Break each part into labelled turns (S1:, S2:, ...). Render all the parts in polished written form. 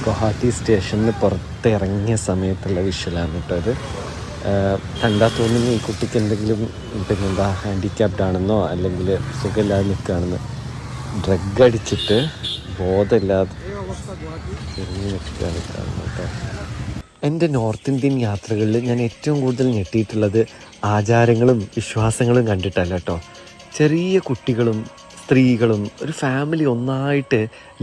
S1: ഗുവാഹത്തി സ്റ്റേഷനിൽ പുറത്തിറങ്ങിയ സമയത്തുള്ള വിഷ്വലാണ് കേട്ടോ അത്. കണ്ടാൽ തോന്നുന്നു ഈ കുട്ടിക്ക് എന്തെങ്കിലും പിന്നെന്താ ഹാൻഡിക്യാപ്ഡ് ആണെന്നോ അല്ലെങ്കിൽ സുഖമില്ലാതെ നിൽക്കുകയാണെന്ന്. ഡ്രഗ് അടിച്ചിട്ട് ബോധമില്ലാതെ തിരിഞ്ഞ് നിൽക്കുകയാണ് കാണുന്നത് കേട്ടോ. എൻ്റെ നോർത്ത് ഇന്ത്യൻ യാത്രകളിൽ ഞാൻ ഏറ്റവും കൂടുതൽ ഞെട്ടിയിട്ടുള്ളത് ആചാരങ്ങളും വിശ്വാസങ്ങളും കണ്ടിട്ടല്ല കേട്ടോ. ചെറിയ കുട്ടികളും സ്ത്രീകളും ഒരു ഫാമിലി ഒന്നായിട്ട്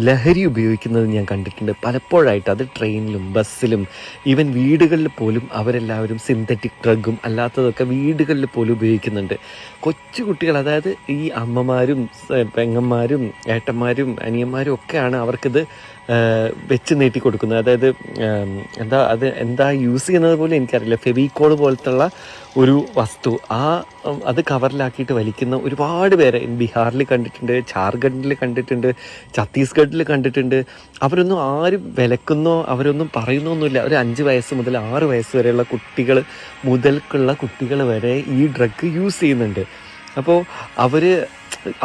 S1: ലഹരി ഉപയോഗിക്കുന്നത് ഞാൻ കണ്ടിട്ടുണ്ട് പലപ്പോഴായിട്ട്. അത് ട്രെയിനിലും ബസ്സിലും ഈവൻ വീടുകളിൽ പോലും അവരെല്ലാവരും സിന്തറ്റിക് ഡ്രഗും അല്ലാത്തതൊക്കെ വീടുകളിൽ പോലും ഉപയോഗിക്കുന്നുണ്ട്. കൊച്ചു കുട്ടികൾ, അതായത് ഈ അമ്മമാരും പെങ്ങന്മാരും ഏട്ടന്മാരും അനിയന്മാരും ഒക്കെയാണ് അവർക്കിത് വെച്ച് നീട്ടി കൊടുക്കുന്നത്. അതായത് എന്താ യൂസ് ചെയ്യുന്നത് പോലും എനിക്കറിയില്ല. ഫെവിക്കോൾ പോലത്തുള്ള ഒരു വസ്തു അത് കവറിലാക്കിയിട്ട് വലിക്കുന്ന ഒരുപാട് പേരെ ബീഹാറിൽ കണ്ടിട്ടുണ്ട്, ജാർഖണ്ഡിൽ കണ്ടിട്ടുണ്ട്, ഛത്തീസ്ഗഡിൽ കണ്ടിട്ടുണ്ട്. അവരൊന്നും ആരും വിലക്കുന്നോ അവരൊന്നും പറയുന്നൊന്നുമില്ല. ഒരു 5 വയസ്സ് മുതൽ 6 വയസ്സ് വരെയുള്ള കുട്ടികൾ വരെ ഈ ഡ്രഗ് യൂസ് ചെയ്യുന്നുണ്ട്. അപ്പോൾ അവർ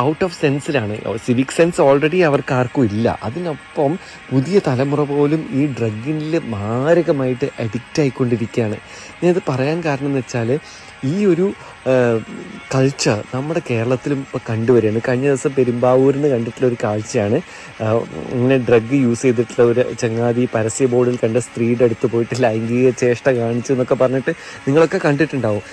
S1: ഔട്ട് ഓഫ് സെൻസിലാണ്. സിവിക് സെൻസ് ഓൾറെഡി അവർക്ക് ആർക്കും ഇല്ല. അതിനൊപ്പം പുതിയ തലമുറ പോലും ഈ ഡ്രഗിൽ മാരകമായിട്ട് അഡിക്റ്റ് ആയിക്കൊണ്ടിരിക്കുകയാണ്. ഞാനത് പറയാൻ കാരണം എന്ന് വെച്ചാൽ ഈ ഒരു കൾച്ചർ നമ്മുടെ കേരളത്തിലും ഇപ്പോൾ കണ്ടുവരികയാണ്. കഴിഞ്ഞ ദിവസം പെരുമ്പാവൂരിൽ നിന്ന് കണ്ടിട്ടുള്ള ഒരു കാഴ്ചയാണ്. ഇങ്ങനെ ഡ്രഗ് യൂസ് ചെയ്തിട്ടുള്ള ഒരു ചങ്ങാതി പരസ്യ ബോർഡിൽ കണ്ട സ്ത്രീയുടെ അടുത്ത് പോയിട്ട് ലൈംഗിക ചേഷ്ട കാണിച്ചു എന്നൊക്കെ പറഞ്ഞിട്ട് നിങ്ങളൊക്കെ കണ്ടിട്ടുണ്ടാവും.